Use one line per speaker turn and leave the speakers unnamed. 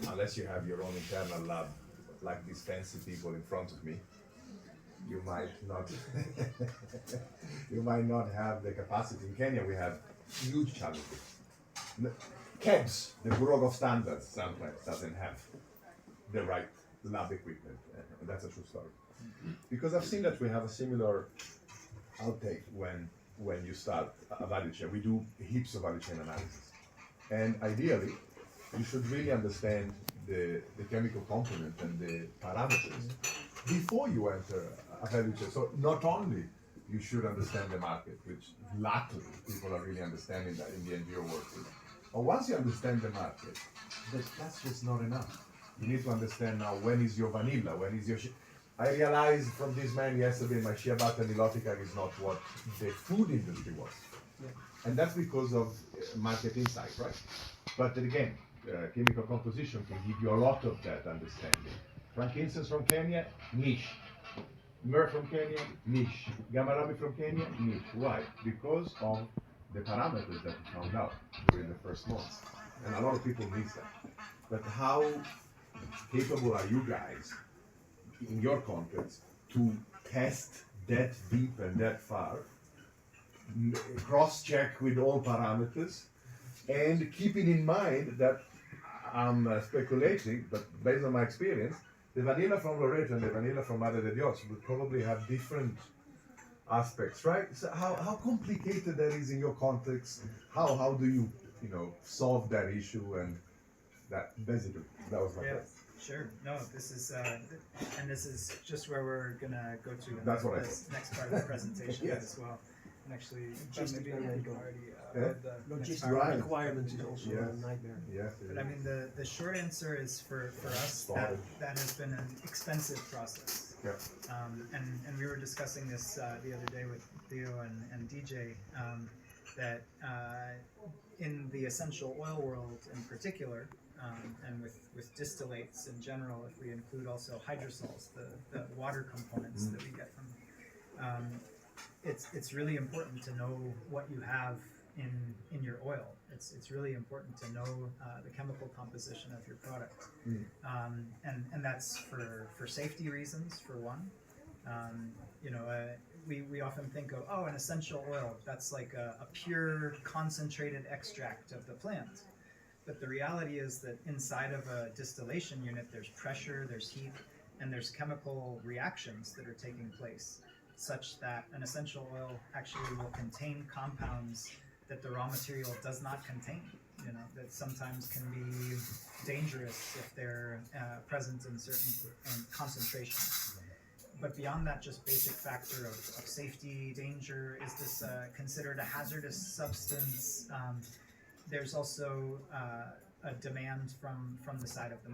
unless you have your own internal lab, like these fancy people in front of me, you might not you might not have the capacity. In Kenya, we have huge challenges. KEBS, the Bureau of Standards, sometimes doesn't have the right lab equipment. And that's a true story. Because I've seen that we have a similar outtake when you start a value chain. We do heaps of value chain analysis. And ideally, you should really understand the chemical component and the parameters before you enter a value chain. So not only you should understand the market, which luckily people are really understanding that in the NGO world. But once you understand the market, that's just not enough. You need to understand now when is your vanilla, when is your. I realized from this man yesterday, my shea butter nilotica is not what the food industry was. Yeah. And that's because of market insight, right? But then again, chemical composition can give you a lot of that understanding. Frankincense from Kenya, niche. Myrrh from Kenya, niche. Gamarabi from Kenya, niche. Why? Because of the parameters that we found out during the first months. And a lot of people miss that. But how capable are you guys in your context to test that deep and that far, cross-check with all parameters, and keeping in mind that I'm speculating, but based on my experience, the vanilla from Loreto and the vanilla from Madre de Dios would probably have different aspects, right? So how complicated that is in your context? How do you solve that issue? And that basically that was my question.
Sure. No, this is and this is just where we're gonna go to in
That's what I
this next part of the presentation
Yes.
as well. And actually,
Logistic
maybe
and
you already
Yeah.
read the next
Logistic
part.
Right.
requirements is also
Yes.
a nightmare.
Yes.
But I mean, the short answer is for us that that has been an expensive process.
Yeah.
And we were discussing this the other day with Theo and DJ that in the essential oil world in particular, and with distillates in general, if we include also hydrosols, the water components that we get from, it's really important to know what you have in your oil. It's really important to know the chemical composition of your product, and that's for safety reasons for one. We often think of an essential oil, that's like a pure concentrated extract of the plant. But the reality is that inside of a distillation unit, there's pressure, there's heat, and there's chemical reactions that are taking place, such that an essential oil actually will contain compounds that the raw material does not contain. That sometimes can be dangerous if they're present in certain concentrations. But beyond that just basic factor of safety, danger, is this considered a hazardous substance? There's also a demand from the side of the market.